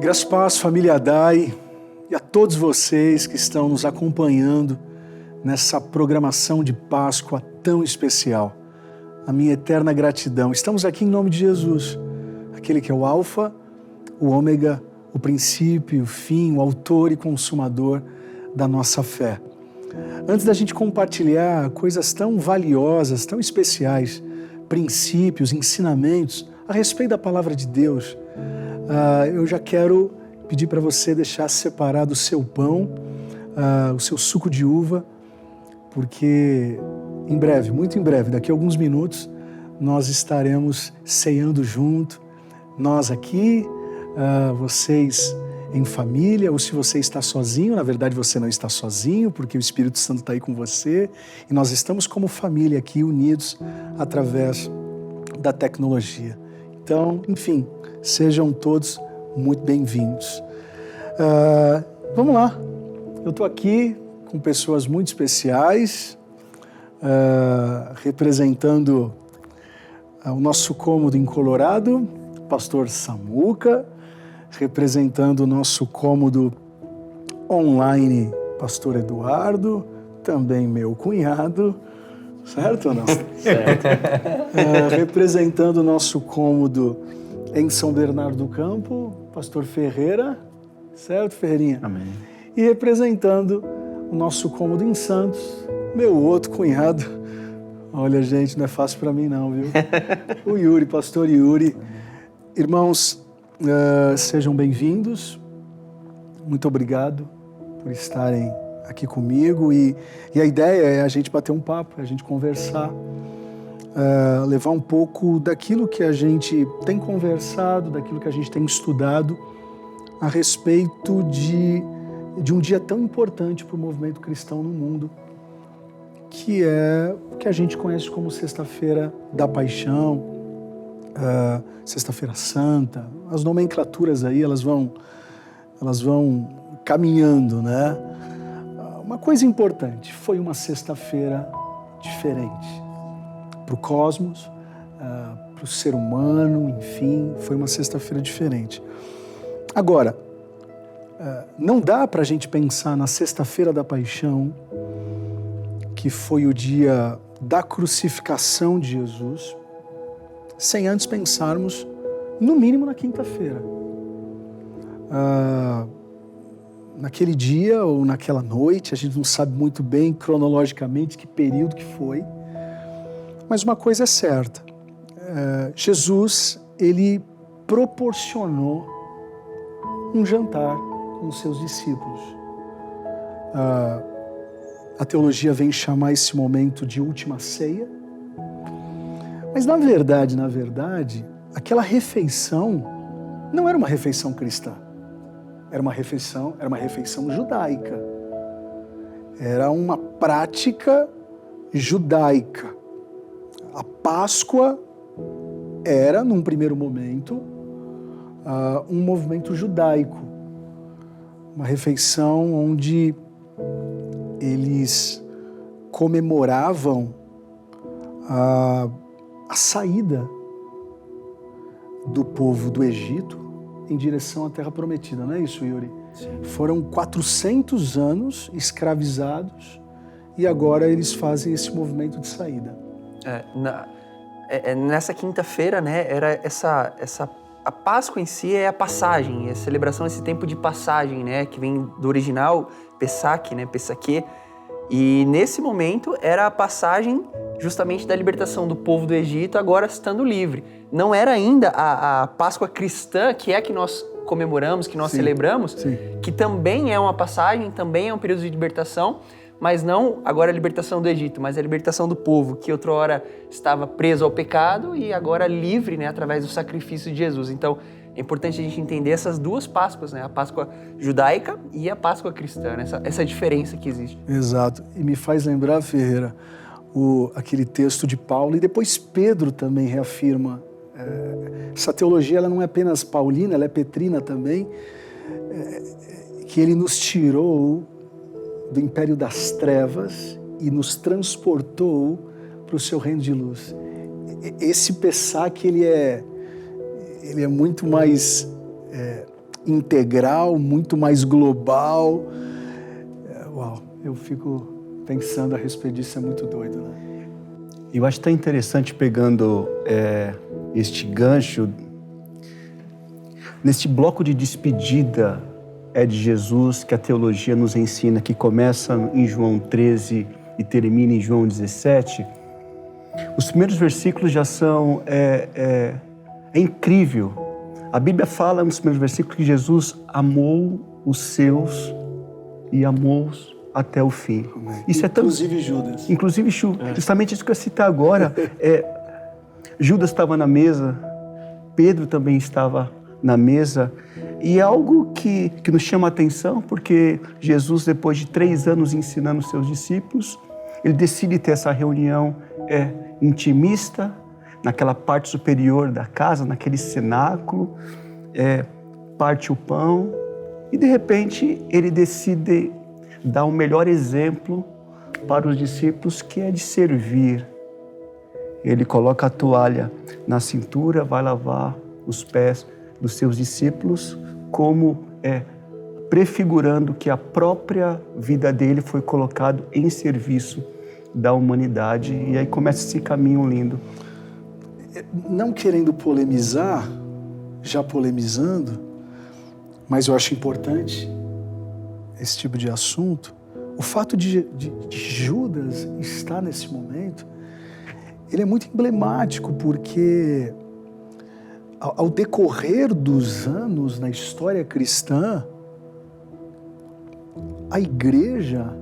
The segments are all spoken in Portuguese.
Graças a Paz, família Adai, e a todos vocês que estão nos acompanhando nessa programação de Páscoa tão especial. A minha eterna gratidão. Estamos aqui em nome de Jesus, aquele que é o Alfa, o Ômega, o princípio, o fim, o autor e consumador da nossa fé. Antes da gente compartilhar coisas tão valiosas, tão especiais, princípios, ensinamentos a respeito da palavra de Deus, eu já quero pedir para você deixar separado o seu pão, o seu suco de uva, porque em breve, muito em breve, daqui a alguns minutos, nós estaremos ceando junto, nós aqui, vocês em família, ou se você está sozinho, na verdade você não está sozinho, porque o Espírito Santo está aí com você, e nós estamos como família aqui unidos através da tecnologia. Então, enfim, sejam todos muito bem-vindos. Vamos lá, eu estou aqui com pessoas muito especiais, representando o nosso cômodo em Colorado, o pastor Samuca, representando o nosso cômodo online, pastor Eduardo, também meu cunhado, certo ou não? Certo. Representando o nosso cômodo em São Bernardo do Campo, pastor Ferreira, certo, Ferreirinha? Amém. E representando o nosso cômodo em Santos, meu outro cunhado. Olha, gente, não é fácil para mim não, viu? O Yuri, pastor Yuri. Irmãos, sejam bem-vindos. Muito obrigado por estarem aqui comigo. E a ideia é a gente bater um papo, a gente conversar, levar um pouco daquilo que a gente tem conversado, daquilo que a gente tem estudado a respeito de um dia tão importante para o movimento cristão no mundo, que é o que a gente conhece como Sexta-feira da Paixão, Sexta-feira Santa. As nomenclaturas aí, elas vão caminhando, né? Uma coisa importante, foi uma sexta-feira diferente para o cosmos, para o ser humano, enfim, foi uma sexta-feira diferente. Agora, não dá para a gente pensar na Sexta-feira da Paixão, que foi o dia da crucificação de Jesus, sem antes pensarmos, no mínimo, na quinta-feira. Naquele dia ou naquela noite, a gente não sabe muito bem cronologicamente que período que foi, mas uma coisa é certa, Jesus, ele proporcionou um jantar com os seus discípulos. A teologia vem chamar esse momento de última ceia, mas na verdade, aquela refeição não era uma refeição cristã, era uma refeição judaica, era uma prática judaica. A Páscoa era, num primeiro momento, um movimento judaico, uma refeição onde eles comemoravam a saída do povo do Egito em direção à Terra Prometida, não é isso, Yuri? Sim. Foram 400 anos escravizados e agora eles fazem esse movimento de saída. Nessa quinta-feira, né, era a Páscoa em si é a passagem, é a celebração, esse tempo de passagem, né, que vem do original Pesach, né, Pessaquê. E nesse momento era a passagem justamente da libertação do povo do Egito, agora estando livre. Não era ainda a Páscoa cristã, que é a que nós comemoramos, que nós celebramos, que também é uma passagem, também é um período de libertação, mas não agora a libertação do Egito, mas a libertação do povo, que outrora estava preso ao pecado e agora livre, né, através do sacrifício de Jesus. Então, é importante a gente entender essas duas Páscoas, né? A Páscoa judaica e a Páscoa cristã, né? essa diferença que existe. Exato. E me faz lembrar, Ferreira, aquele texto de Paulo, e depois Pedro também reafirma. Essa teologia ela não é apenas paulina, ela é petrina também, que ele nos tirou do império das trevas e nos transportou para o seu reino de luz. Esse Pessac, ele é muito mais integral, muito mais global. Uau, eu fico pensando a respeito disso, é muito doido, né? Eu acho tão interessante, pegando este gancho, neste bloco de despedida de Jesus, que a teologia nos ensina, que começa em João 13 e termina em João 17, os primeiros versículos já são... É incrível. A Bíblia fala nos primeiros versículos que Jesus amou os seus e amou-os até o fim. Isso Inclusive Judas. Inclusive Judas. Justamente isso que eu ia citar agora. Judas estava na mesa, Pedro também estava na mesa, e é algo que nos chama a atenção, porque Jesus, depois de 3 anos ensinando seus discípulos, ele decide ter essa reunião intimista, naquela parte superior da casa, naquele cenáculo, parte o pão, e de repente ele decide dar o melhor exemplo para os discípulos, que é de servir. Ele coloca a toalha na cintura, vai lavar os pés dos seus discípulos, como prefigurando que a própria vida dele foi colocado em serviço da humanidade. E aí começa esse caminho lindo. Não querendo polemizar, já polemizando, mas eu acho importante esse tipo de assunto. O fato de Judas estar nesse momento, ele é muito emblemático, porque ao decorrer dos anos na história cristã, a igreja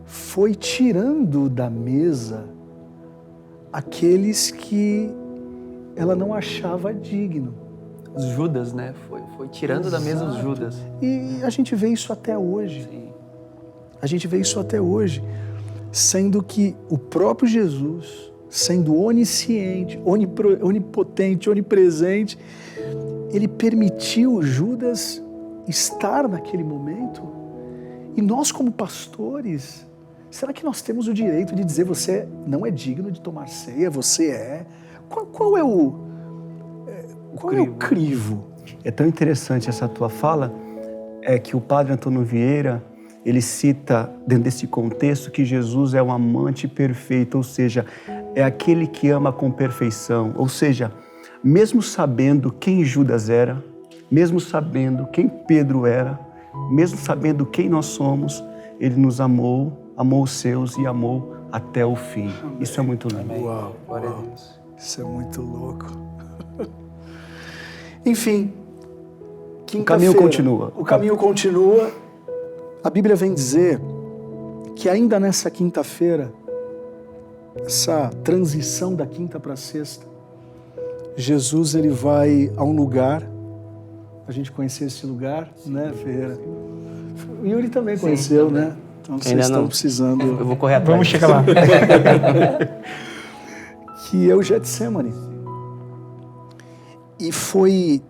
foi tirando da mesa aqueles que ela não achava digno. Os Judas, né? Foi tirando da mesa os Judas. E a gente vê isso até hoje. Sim. A gente vê isso até hoje. Sendo que o próprio Jesus, sendo onisciente, onipotente, onipresente, ele permitiu Judas estar naquele momento. E nós, como pastores, será que nós temos o direito de dizer: você não é digno de tomar ceia, você é? Qual é o crivo? É tão interessante essa tua fala, que o padre Antônio Vieira, ele cita dentro desse contexto que Jesus é um amante perfeito, ou seja, é aquele que ama com perfeição. Ou seja, mesmo sabendo quem Judas era, mesmo sabendo quem Pedro era, mesmo sabendo quem nós somos, ele nos amou, amou os seus e amou até o fim. Amém. Isso é muito lindo. Uau. Isso é muito louco. Enfim, o caminho continua. O caminho continua. A Bíblia vem dizer que ainda nessa quinta-feira, essa transição da quinta para a sexta, Jesus ele vai a um lugar. A gente conheceu esse lugar, né, Ferreira? O Yuri também conheceu, né? Então vocês estão precisando... Eu vou correr atrás. Vamos chegar lá. Que é o Getsemane. E foi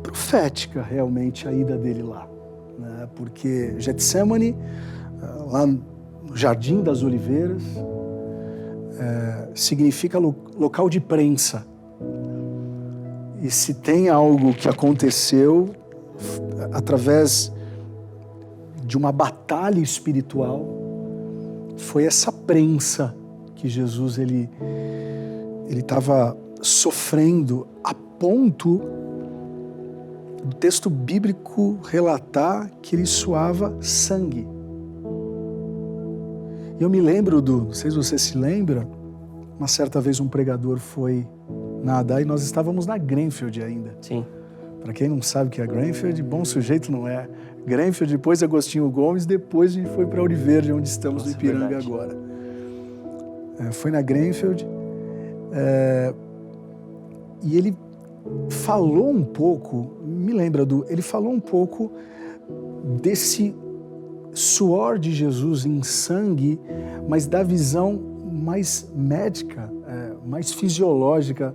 profética realmente a ida dele lá, né? Porque Getsemane, lá no Jardim das Oliveiras, significa local de prensa. E se tem algo que aconteceu através de uma batalha espiritual, foi essa prensa que Jesus ele estava sofrendo, a ponto do texto bíblico relatar que ele suava sangue. E eu me lembro não sei se você se lembra, uma certa vez um pregador foi nadar e nós estávamos na Grenfell ainda. Sim. Para quem não sabe o que é Grenfell, bom sujeito não é. Grenfell, depois Agostinho Gomes, depois a gente foi para Ouro Verde, onde estamos no Ipiranga agora. Foi na Grenfell, e ele falou um pouco, ele falou um pouco desse suor de Jesus em sangue, mas da visão mais médica, mais fisiológica.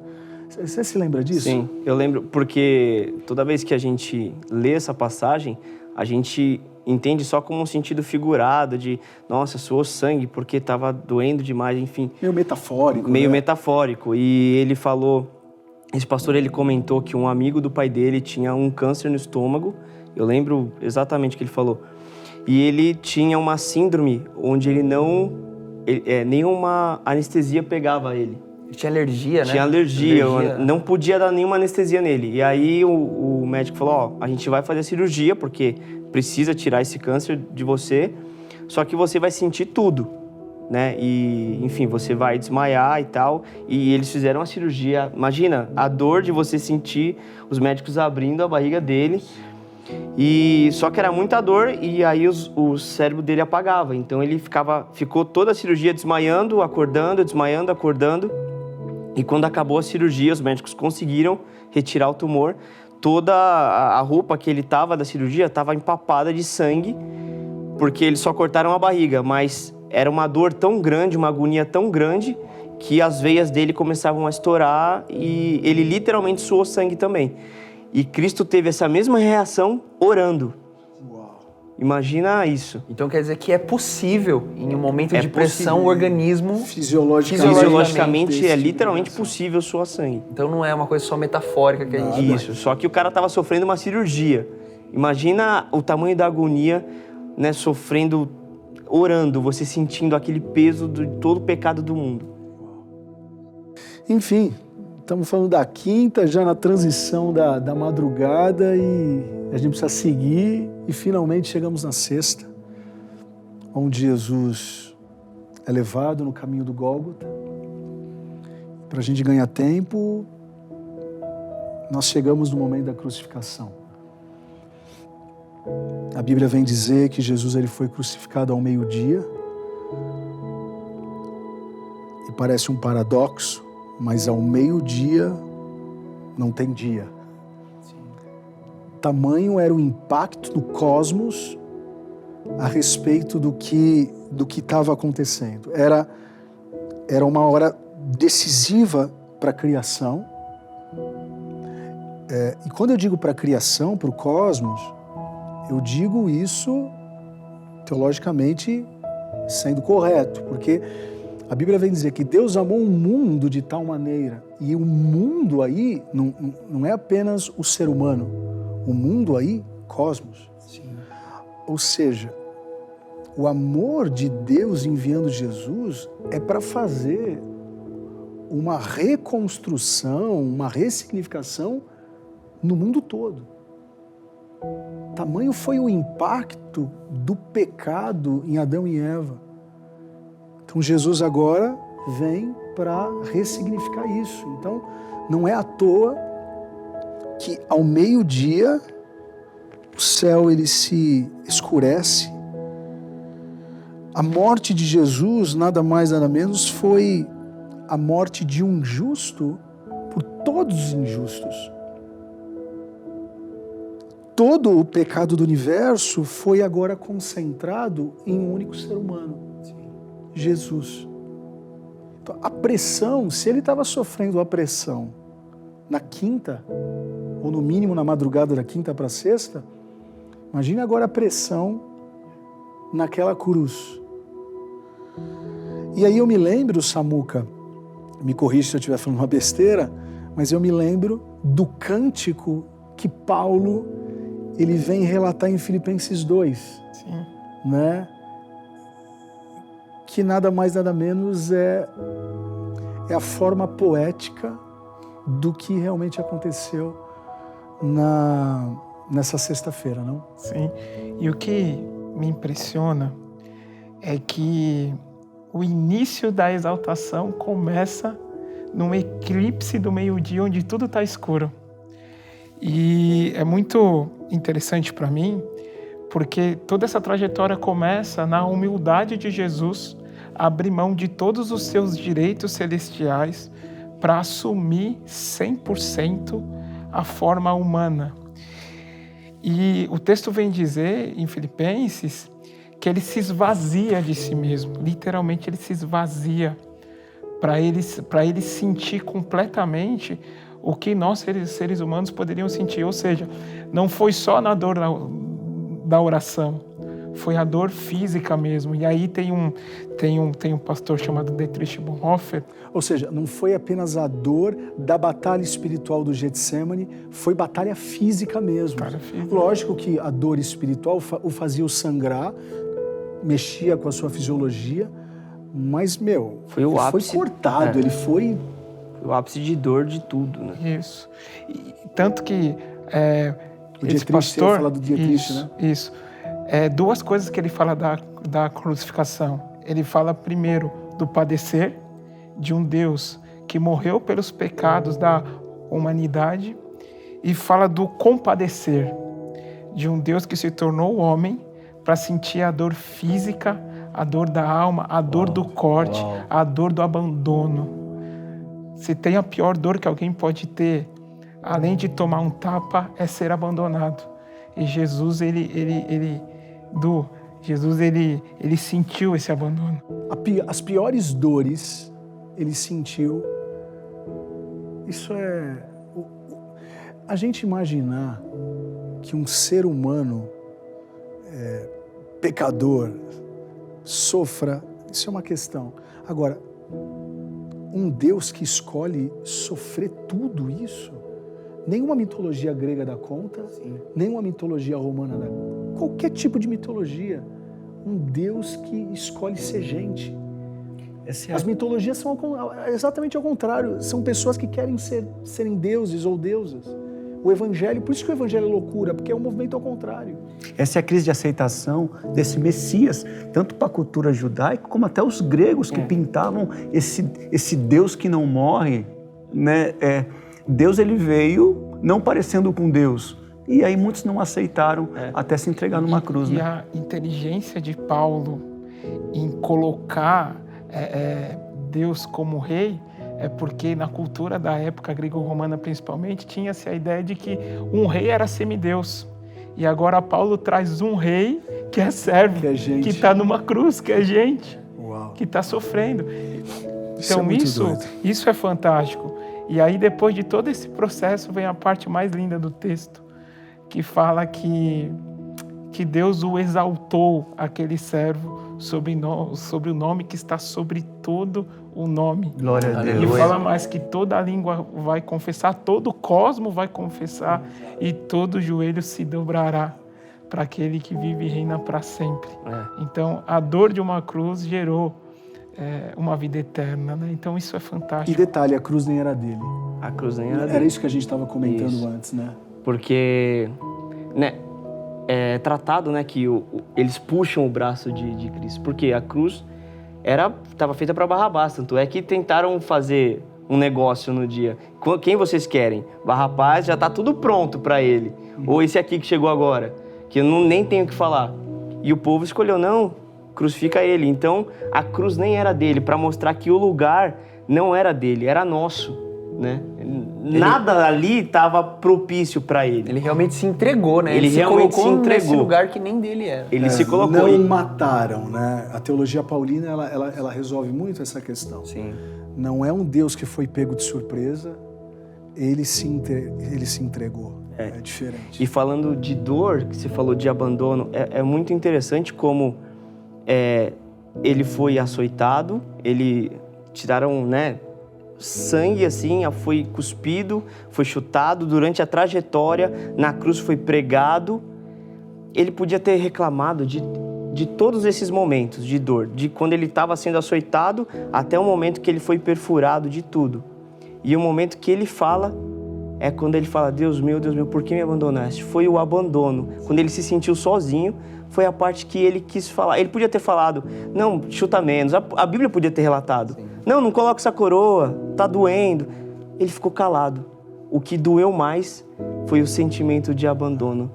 Você se lembra disso? Sim, eu lembro, porque toda vez que a gente lê essa passagem, a gente entende só como um sentido figurado de, nossa, suou sangue porque estava doendo demais, enfim. Meio metafórico. Meio metafórico. E ele falou esse pastor, ele comentou que um amigo do pai dele tinha um câncer no estômago. Eu lembro exatamente o que ele falou. E ele tinha uma síndrome onde nenhuma anestesia pegava ele. Ele tinha alergia, né? Tinha alergia, não podia dar nenhuma anestesia nele. E aí o médico falou, a gente vai fazer a cirurgia, porque precisa tirar esse câncer de você, só que você vai sentir tudo, né? E, enfim, você vai desmaiar e tal. E eles fizeram a cirurgia. Imagina, a dor de você sentir os médicos abrindo a barriga dele. E só que era muita dor e aí o cérebro dele apagava. Então ele ficou toda a cirurgia desmaiando, acordando, desmaiando, acordando. E quando acabou a cirurgia, os médicos conseguiram retirar o tumor. Toda a roupa que ele tava da cirurgia estava empapada de sangue, porque eles só cortaram a barriga, mas era uma dor tão grande, uma agonia tão grande, que as veias dele começavam a estourar e ele literalmente suou sangue também. E Cristo teve essa mesma reação orando. Imagina isso. Então quer dizer que é possível, em um momento de pressão, o organismo... Fisiologicamente é literalmente possível suar sangue. Então não é uma coisa só metafórica que a gente... Isso, só que o cara estava sofrendo uma cirurgia. Imagina o tamanho da agonia, né, sofrendo, orando, você sentindo aquele peso de todo o pecado do mundo. Enfim, estamos falando da quinta, já na transição da madrugada, e a gente precisa seguir, e finalmente chegamos na sexta, onde Jesus é levado no caminho do Gólgota. Para a gente ganhar tempo, nós chegamos no momento da crucificação. A Bíblia vem dizer que Jesus ele foi crucificado ao meio-dia, e parece um paradoxo, mas ao meio-dia não tem dia. Tamanho era o impacto do cosmos a respeito do que estava acontecendo. Era uma hora decisiva para a criação. E quando eu digo para a criação, para o cosmos, eu digo isso teologicamente sendo correto, porque a Bíblia vem dizer que Deus amou o mundo de tal maneira, e o mundo aí não é apenas o ser humano, o mundo aí, cosmos. Sim. Ou seja, o amor de Deus enviando Jesus é para fazer uma reconstrução, uma ressignificação no mundo todo. Tamanho foi o impacto do pecado em Adão e Eva. Então Jesus agora vem para ressignificar isso. Então não é à toa que ao meio-dia o céu ele se escurece. A morte de Jesus, nada mais nada menos, foi a morte de um justo por todos os injustos. Todo o pecado do universo foi agora concentrado em um único ser humano, Jesus. Então, a pressão, se ele estava sofrendo a pressão na quinta, ou no mínimo na madrugada da quinta para a sexta, imagine agora a pressão naquela cruz. E aí eu me lembro, Samuca, me corrija se eu estiver falando uma besteira, mas eu me lembro do cântico que Paulo ele vem relatar em Filipenses 2. Sim. Né? Que nada mais nada menos é a forma poética do que realmente aconteceu nessa sexta-feira, não? Sim. E o que me impressiona é que o início da exaltação começa num eclipse do meio-dia, onde tudo está escuro. E é muito interessante para mim, porque toda essa trajetória começa na humildade de Jesus abrir mão de todos os seus direitos celestiais para assumir 100% a forma humana. E o texto vem dizer, em Filipenses, que ele se esvazia de si mesmo. Literalmente, ele se esvazia para ele sentir completamente o que nós, seres humanos, poderíamos sentir. Ou seja, não foi só na dor da oração, foi a dor física mesmo. E aí tem um pastor chamado Dietrich Bonhoeffer. Ou seja, não foi apenas a dor da batalha espiritual do Getsemane, foi batalha física mesmo. Batalha física. Lógico que a dor espiritual o fazia sangrar, mexia com a sua fisiologia, mas, foi o ápice, foi cortado, ele foi... O ápice de dor de tudo, né? Isso. E, tanto que O esse Dietrich, pastor... você fala do Dietrich, isso, né? Isso. Duas coisas que ele fala da crucificação. Ele fala primeiro do padecer, de um Deus que morreu pelos pecados da humanidade, e fala do compadecer, de um Deus que se tornou homem para sentir a dor física, a dor da alma, a dor do corte, a dor do abandono. Se tem a pior dor que alguém pode ter, além de tomar um tapa, é ser abandonado. E Jesus, ele sentiu esse abandono. As piores dores ele sentiu. Isso é... A gente imaginar que um ser humano pecador sofra, isso é uma questão. Agora, um Deus que escolhe sofrer tudo isso, nenhuma mitologia grega dá conta, nenhuma mitologia romana dá conta, qualquer tipo de mitologia, um Deus que escolhe ser gente. As mitologias são exatamente ao contrário, são pessoas que querem serem deuses ou deusas. O Evangelho, por isso que o Evangelho é loucura, porque é um movimento ao contrário. Essa é a crise de aceitação desse Messias, tanto para a cultura judaica, como até os gregos que pintavam esse Deus que não morre, né? Deus, ele veio não parecendo com Deus. E aí muitos não aceitaram até se entregar numa cruz. E a inteligência de Paulo em colocar Deus como rei é porque na cultura da época grego-romana principalmente tinha-se a ideia de que um rei era semideus. E agora Paulo traz um rei que é servo, que está numa cruz, que é gente, que está sofrendo. Então isso é fantástico. E aí depois de todo esse processo vem a parte mais linda do texto, que fala que Deus o exaltou, aquele servo, sobre o nome que está sobre todo o nome. Glória a Deus. E fala mais que toda a língua vai confessar, todo o cosmo vai confessar e todo joelho se dobrará para aquele que vive e reina para sempre. Então, a dor de uma cruz gerou uma vida eterna, né? Então, isso é fantástico. E detalhe, a cruz nem era dele. A cruz nem era dele. Era isso que a gente estava comentando antes, né? Porque, né, é tratado, né, que eles puxam o braço de Cristo, porque a cruz estava feita para Barrabás, tanto é que tentaram fazer um negócio no dia. Quem vocês querem? Barrabás, já está tudo pronto para ele. Ou esse aqui que chegou agora, que eu nem tenho o que falar. E o povo escolheu, não, crucifica ele. Então, a cruz nem era dele, para mostrar que o lugar não era dele, era nosso, né? Nada ali estava propício para ele. Ele realmente se entregou, né? Ele realmente se entregou nesse lugar que nem dele era. Ele se colocou. Não mataram, né? A teologia paulina, ela resolve muito essa questão. Sim. Não é um Deus que foi pego de surpresa, ele se entregou. É diferente. E falando de dor, que você falou de abandono, é muito interessante como ele foi açoitado, tiraram, né, sangue assim, foi cuspido, foi chutado durante a trajetória, na cruz foi pregado. Ele podia ter reclamado de todos esses momentos de dor, de quando ele estava sendo açoitado até o momento que ele foi perfurado, de tudo. E o momento que ele fala é quando ele fala, Deus meu, por que me abandonaste? Foi o abandono. Quando ele se sentiu sozinho, foi a parte que ele quis falar. Ele podia ter falado, não, chuta menos. A Bíblia podia ter relatado. Sim. Não coloca essa coroa, tá doendo. Ele ficou calado. O que doeu mais foi o sentimento de abandono.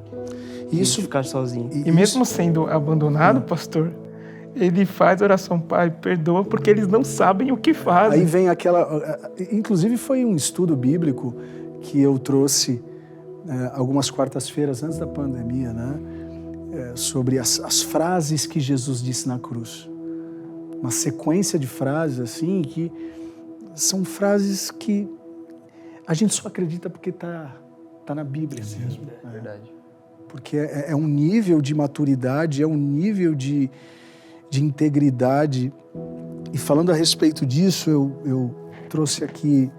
Isso, de ficar sozinho. E mesmo sendo abandonado, pastor, ele faz oração, Pai, perdoa, porque eles não sabem o que fazem. Aí vem aquela... Inclusive foi um estudo bíblico que eu trouxe algumas quartas-feiras antes da pandemia, né? Sobre as frases que Jesus disse na cruz. Uma sequência de frases, assim, que são frases que a gente só acredita porque tá na Bíblia mesmo. É verdade. porque é um nível de maturidade, é um nível de integridade. E falando a respeito disso, eu trouxe aqui...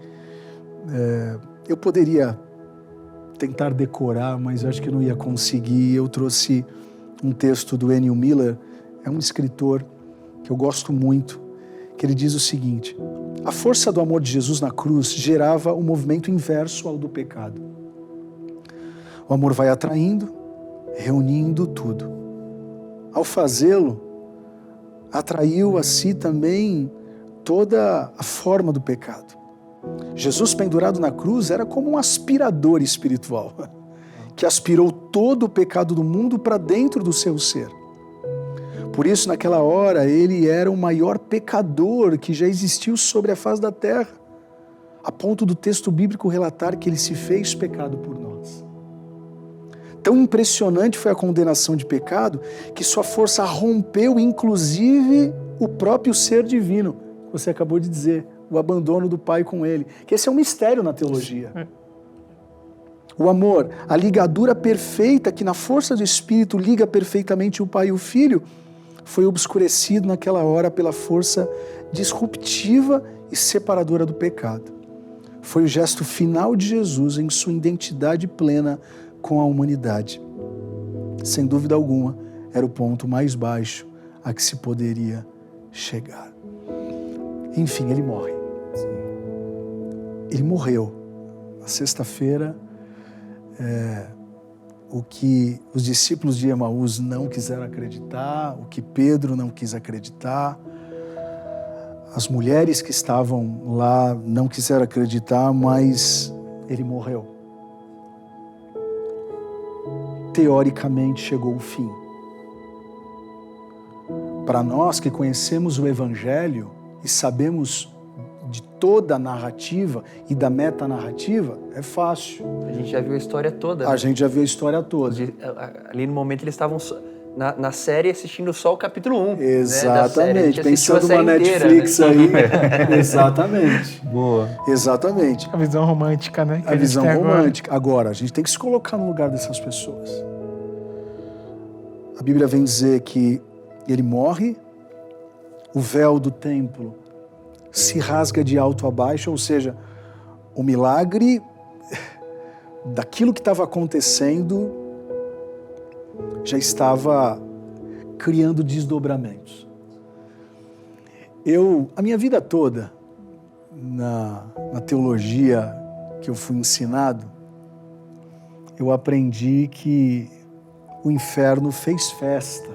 eu poderia tentar decorar, mas acho que eu não ia conseguir. Eu trouxe um texto do Ennio Miller, é um escritor que eu gosto muito, que ele diz o seguinte: a força do amor de Jesus na cruz gerava um movimento inverso ao do pecado. O amor vai atraindo, reunindo tudo. Ao fazê-lo, atraiu a si também toda a forma do pecado. Jesus pendurado na cruz era como um aspirador espiritual, que aspirou todo o pecado do mundo para dentro do seu ser. Por isso, naquela hora, ele era o maior pecador que já existiu sobre a face da terra, a ponto do texto bíblico relatar que ele se fez pecado por nós. Tão impressionante foi a condenação de pecado que sua força rompeu, inclusive, o próprio ser divino, que você acabou de dizer, o abandono do Pai com ele. Que esse é um mistério na teologia. O amor, a ligadura perfeita que na força do Espírito liga perfeitamente o Pai e o Filho, foi obscurecido naquela hora pela força disruptiva e separadora do pecado. Foi o gesto final de Jesus em sua identidade plena com a humanidade. Sem dúvida alguma, era o ponto mais baixo a que se poderia chegar. Enfim, ele morre. Ele morreu. Na sexta-feira, o que os discípulos de Emaús não quiseram acreditar, o que Pedro não quis acreditar, as mulheres que estavam lá não quiseram acreditar, mas ele morreu. Teoricamente chegou o fim. Para nós que conhecemos o Evangelho e sabemos de toda a narrativa e da metanarrativa, é fácil. A gente já viu a história toda. A gente já viu a história toda. Ali no momento eles estavam na série assistindo só o capítulo 1. Exatamente, né, pensando na Netflix inteira, aí. Exatamente. Boa. Exatamente. A visão romântica, né? A visão romântica. Agora, a gente tem que se colocar no lugar dessas pessoas. A Bíblia vem dizer que ele morre, o véu do templo se rasga de alto a baixo, ou seja, o milagre daquilo que estava acontecendo já estava criando desdobramentos. A minha vida toda, na teologia que eu fui ensinado, eu aprendi que o inferno fez festa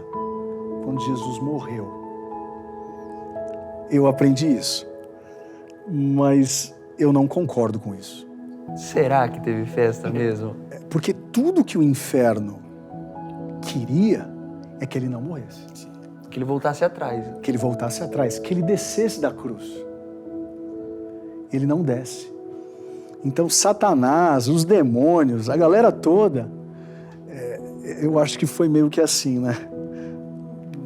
quando Jesus morreu. Eu aprendi isso, mas eu não concordo com isso. Será que teve festa mesmo? Porque tudo que o inferno queria é que ele não morresse. Que ele voltasse atrás. Que ele voltasse atrás, que ele descesse da cruz. Ele não desce. Então Satanás, os demônios, a galera toda, eu acho que foi meio que assim, né?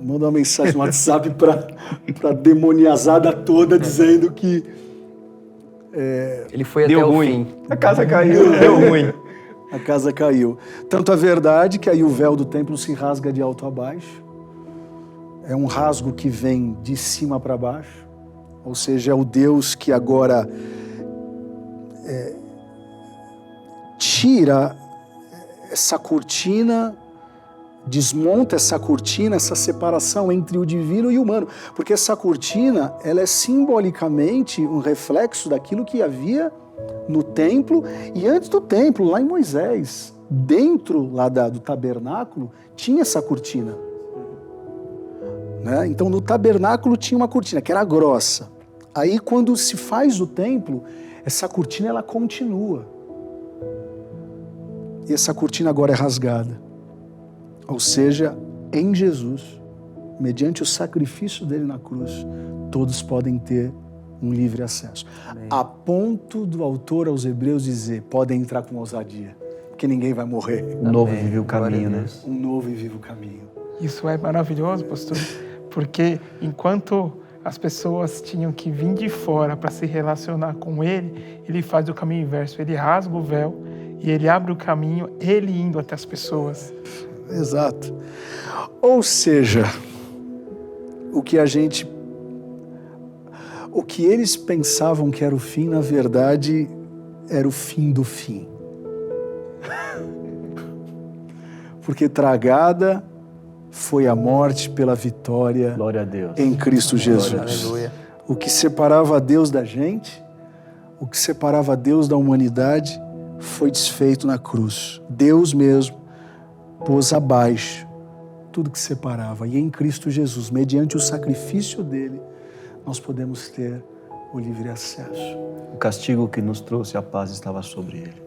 Manda uma mensagem no WhatsApp para demoniazada toda dizendo que... Ele foi até o fim. A casa caiu. Deu ruim. A casa caiu. Tanto a verdade que aí o véu do templo se rasga de alto a baixo. É um rasgo que vem de cima para baixo. Ou seja, é o Deus que agora tira essa cortina, desmonta essa cortina, essa separação entre o divino e o humano. Porque essa cortina, ela é simbolicamente um reflexo daquilo que havia no templo e antes do templo, lá em Moisés. Dentro lá do tabernáculo, tinha essa cortina. Né? Então, no tabernáculo tinha uma cortina que era grossa. Aí, quando se faz o templo, essa cortina ela continua. E essa cortina agora é rasgada. Ou seja, em Jesus, mediante o sacrifício dele na cruz, todos podem ter um livre acesso. Amém. A ponto do autor aos Hebreus dizer, podem entrar com ousadia, porque ninguém vai morrer. Um novo e vivo caminho, né? Um novo e vivo caminho. Isso é maravilhoso, pastor, porque enquanto as pessoas tinham que vir de fora para se relacionar com ele, ele faz o caminho inverso, ele rasga o véu e ele abre o caminho, ele indo até as pessoas. Exato. Ou seja, o que eles pensavam que era o fim, na verdade, era o fim do fim. Porque tragada foi a morte pela vitória Glória a Deus. em Cristo Jesus. Aleluia. O que separava Deus da gente, o que separava Deus da humanidade, foi desfeito na cruz. Deus mesmo pôs abaixo tudo que separava. E em Cristo Jesus, mediante o sacrifício dele, nós podemos ter o livre acesso. O castigo que nos trouxe a paz estava sobre ele.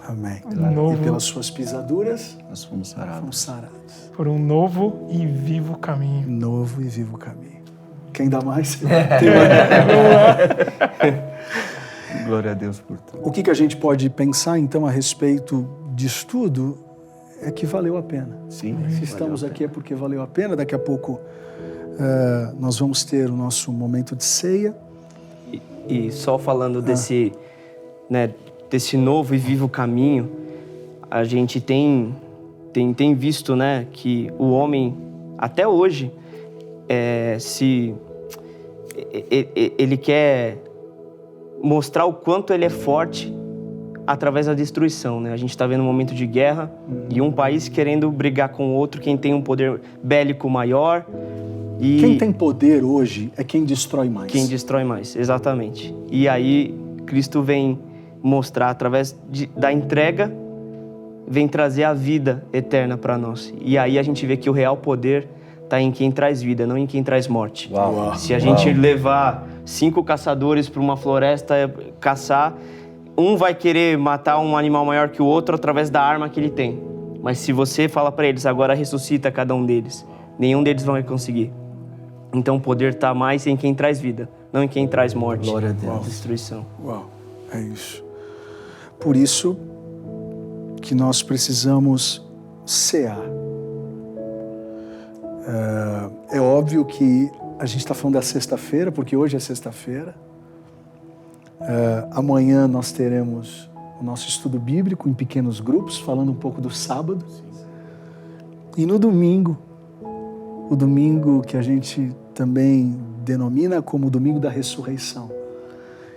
Amém. Novo. E pelas suas pisaduras, Nós fomos sarados. fomos sarados. Por um novo e vivo caminho. Novo e vivo caminho. Quem dá mais? Glória a Deus por tudo. O que a gente pode pensar, então, a respeito disso tudo é que valeu a pena. Sim. Se estamos aqui é porque valeu a pena. Daqui a pouco nós vamos ter o nosso momento de ceia. E só falando desse novo e vivo caminho, a gente tem visto, né, que o homem, até hoje, ele quer mostrar o quanto ele é forte através da destruição, né? A gente está vendo um momento de guerra e um país querendo brigar com o outro, quem tem um poder bélico maior. E Quem tem poder hoje é quem destrói mais. quem destrói mais, exatamente. E aí Cristo vem mostrar, através da entrega, vem trazer a vida eterna para nós. E aí a gente vê que o real poder está em quem traz vida, não em quem traz morte. Uau. Se a gente levar 5 caçadores para uma floresta caçar, um vai querer matar um animal maior que o outro através da arma que ele tem. Mas se você fala para eles, agora ressuscita cada um deles, nenhum deles vai conseguir. Então o poder está mais em quem traz vida, não em quem traz morte, Glória a Deus. destruição. Uau, é isso. Por isso que nós precisamos cear. É óbvio que a gente está falando da sexta-feira, porque hoje é sexta-feira. Amanhã nós teremos o nosso estudo bíblico em pequenos grupos, falando um pouco do sábado. E no domingo, o domingo que a gente também denomina como o domingo da ressurreição.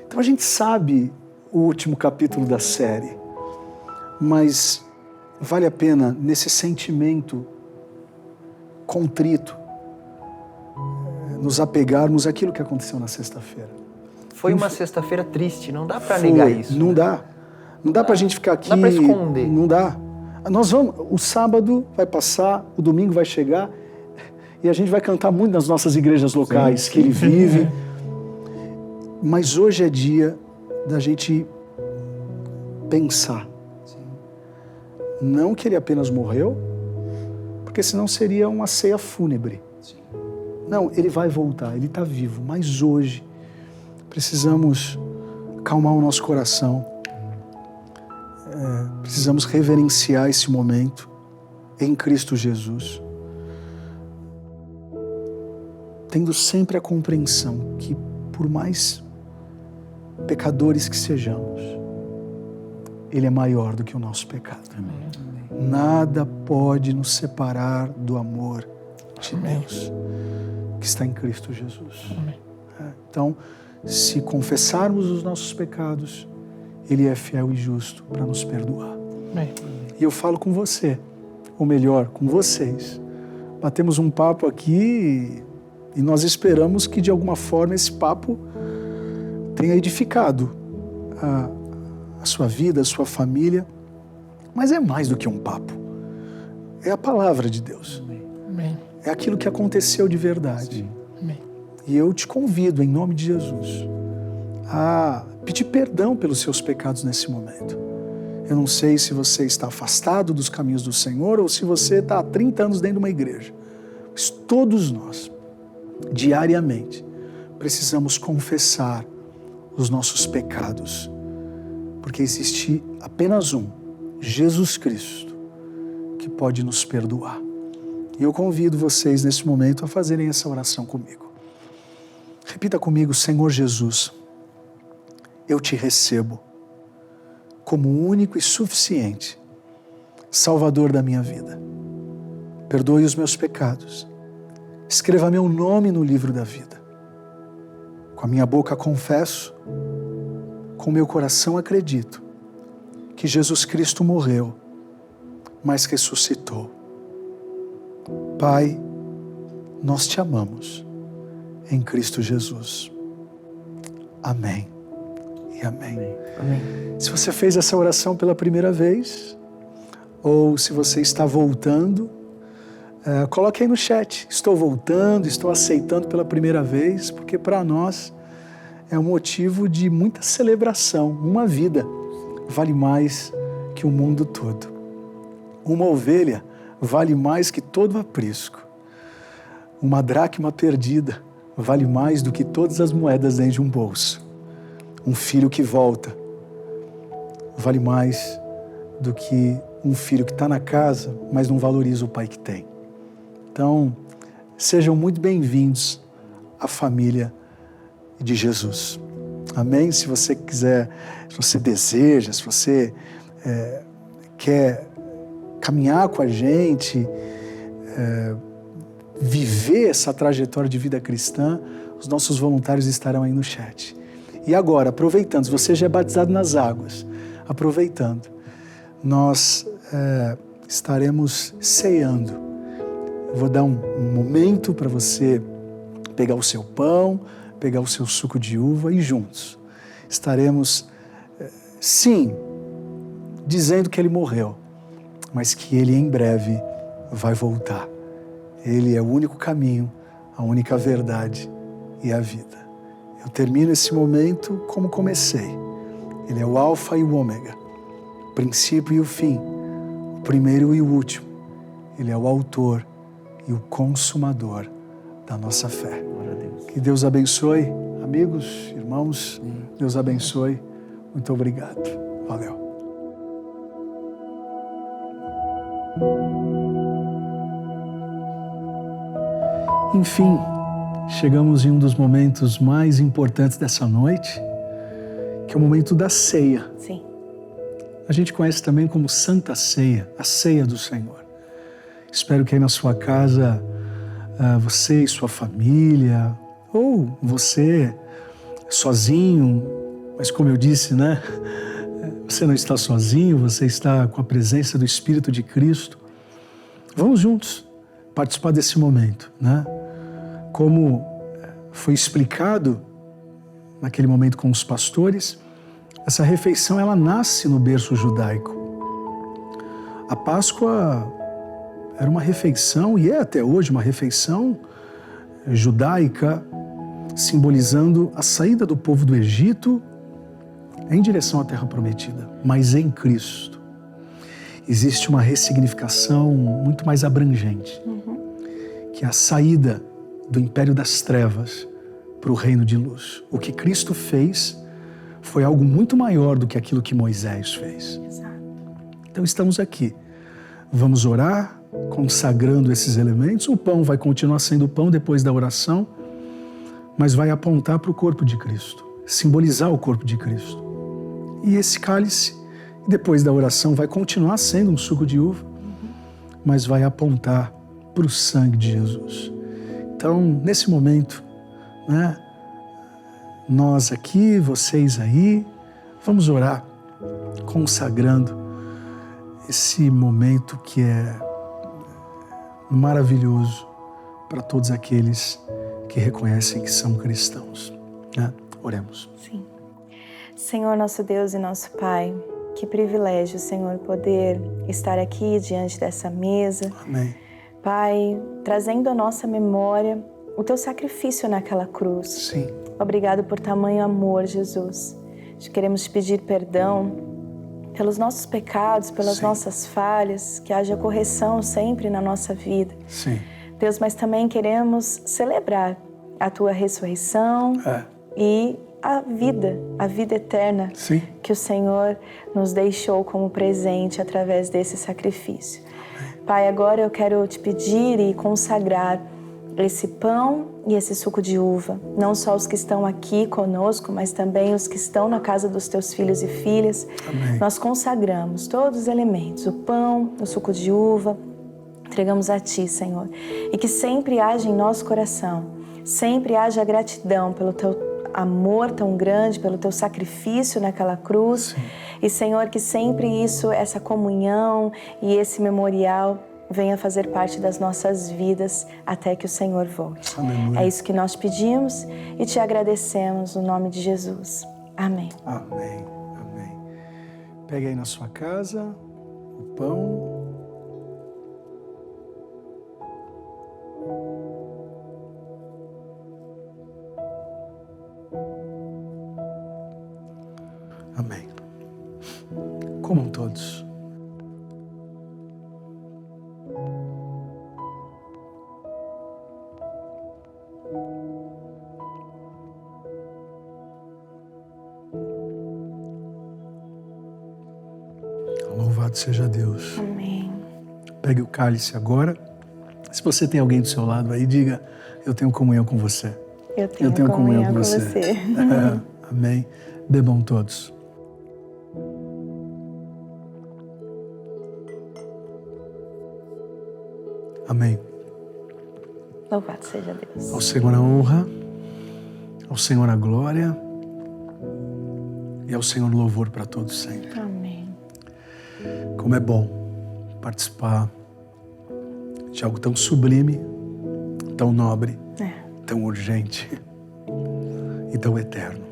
Então a gente sabe o último capítulo da série, mas vale a pena, nesse sentimento contrito, nos apegarmos àquilo que aconteceu na sexta-feira. Foi uma sexta-feira triste, não dá pra negar isso. Não dá. Não dá pra gente ficar aqui. Não dá pra esconder. Não dá. Nós vamos, o sábado vai passar, o domingo vai chegar e a gente vai cantar muito nas nossas igrejas locais que ele vive. Mas hoje é dia da gente pensar. Não que ele apenas morreu, porque senão seria uma ceia fúnebre. Não, ele vai voltar, ele está vivo, mas hoje precisamos acalmar o nosso coração, precisamos reverenciar esse momento em Cristo Jesus, tendo sempre a compreensão que, por mais pecadores que sejamos, Ele é maior do que o nosso pecado. Amém. Nada pode nos separar do amor de Deus que está em Cristo Jesus. Amém. Então, se confessarmos os nossos pecados, Ele é fiel e justo para nos perdoar. Amém. E eu falo com você, ou melhor, com vocês. Batemos um papo aqui e nós esperamos que, de alguma forma, esse papo tenha edificado a sua vida, a sua família. Mas é mais do que um papo. É a palavra de Deus. Amém. É aquilo que aconteceu de verdade. Amém. E eu te convido, em nome de Jesus, a pedir perdão pelos seus pecados nesse momento. Eu não sei se você está afastado dos caminhos do Senhor ou se você está há 30 anos dentro de uma igreja. Mas todos nós, diariamente, precisamos confessar os nossos pecados. Porque existe apenas um, Jesus Cristo, que pode nos perdoar. E eu convido vocês nesse momento a fazerem essa oração comigo. Repita comigo: Senhor Jesus, eu te recebo como único e suficiente Salvador da minha vida. Perdoe os meus pecados. Escreva meu nome no livro da vida. Com a minha boca confesso, com meu coração acredito que Jesus Cristo morreu, mas ressuscitou. Pai, nós te amamos em Cristo Jesus. Amém e amém. Amém. Se você fez essa oração pela primeira vez, ou se você está voltando, coloque aí no chat. Estou voltando, estou aceitando pela primeira vez, porque para nós é um motivo de muita celebração. Uma vida vale mais que o mundo todo. Uma ovelha vale mais que todo aprisco. Uma dracma perdida vale mais do que todas as moedas dentro de um bolso. Um filho que volta vale mais do que um filho que está na casa, mas não valoriza o pai que tem. Então, sejam muito bem-vindos à família de Jesus. Amém? Se você quiser, se você deseja, se você quer caminhar com a gente, viver essa trajetória de vida cristã, os nossos voluntários estarão aí no chat. E agora, aproveitando, se você já é batizado nas águas, aproveitando, nós estaremos ceando. Eu vou dar um momento para você pegar o seu pão, pegar o seu suco de uva e juntos estaremos, sim, dizendo que ele morreu, mas que ele em breve vai voltar. Ele é o único caminho, a única verdade e a vida. Eu termino esse momento como comecei. Ele é o alfa e o ômega, o princípio e o fim, o primeiro e o último. Ele é o autor e o consumador da nossa fé. Que Deus abençoe, amigos, irmãos, Deus abençoe. Muito obrigado. Valeu. Enfim, chegamos em um dos momentos mais importantes dessa noite, que é o momento da ceia. Sim. A gente conhece também como Santa Ceia, a ceia do Senhor. Espero que aí na sua casa, você e sua família, ou você sozinho, mas como eu disse, né? Você não está sozinho, você está com a presença do Espírito de Cristo. Vamos juntos participar desse momento, né? Como foi explicado naquele momento com os pastores, essa refeição ela nasce no berço judaico. A Páscoa era uma refeição, e é até hoje uma refeição judaica, simbolizando a saída do povo do Egito em direção à Terra Prometida, mas em Cristo. Existe uma ressignificação muito mais abrangente, que é a saída do império das trevas para o reino de luz. O que Cristo fez foi algo muito maior do que aquilo que Moisés fez. Exato. Então estamos aqui. Vamos orar, consagrando esses elementos. O pão vai continuar sendo pão depois da oração, mas vai apontar para o corpo de Cristo, simbolizar o corpo de Cristo. E esse cálice, depois da oração, vai continuar sendo um suco de uva, mas vai apontar para o sangue de Jesus. Então, nesse momento, né, nós aqui, vocês aí, vamos orar, consagrando esse momento que é maravilhoso para todos aqueles que reconhecem que são cristãos, né? Oremos. Sim. Senhor, nosso Deus e nosso Pai, que privilégio, Senhor, poder estar aqui diante dessa mesa. Amém. Pai, trazendo à nossa memória o Teu sacrifício naquela cruz. Sim. Obrigado por tamanho amor, Jesus. Queremos te pedir perdão pelos nossos pecados, pelas nossas falhas, que haja correção sempre na nossa vida. Sim. Deus, mas também queremos celebrar a Tua ressurreição e a vida eterna que o Senhor nos deixou como presente através desse sacrifício. Pai, agora eu quero te pedir e consagrar esse pão e esse suco de uva, não só os que estão aqui conosco, mas também os que estão na casa dos teus filhos e filhas. Amém. Nós consagramos todos os elementos, o pão, o suco de uva, entregamos a Ti, Senhor. E que sempre haja em nosso coração, sempre haja gratidão pelo Teu amor tão grande, pelo Teu sacrifício naquela cruz. Sim. E, Senhor, que sempre isso, essa comunhão e esse memorial venha fazer parte das nossas vidas até que o Senhor volte. Aleluia. É isso que nós pedimos e te agradecemos no nome de Jesus. Amém. Amém. Amém. Pegue aí na sua casa o pão. Amém. Comam todos. Louvado seja Deus. Amém. Pegue o cálice agora. Se você tem alguém do seu lado aí, diga: eu tenho comunhão com você. Eu tenho comunhão com você. Amém. Bebam todos. Amém. Louvado seja Deus. Ao Senhor a honra, ao Senhor a glória e ao Senhor o louvor para todos sempre. Amém. Como é bom participar de algo tão sublime, tão nobre, tão urgente e tão eterno.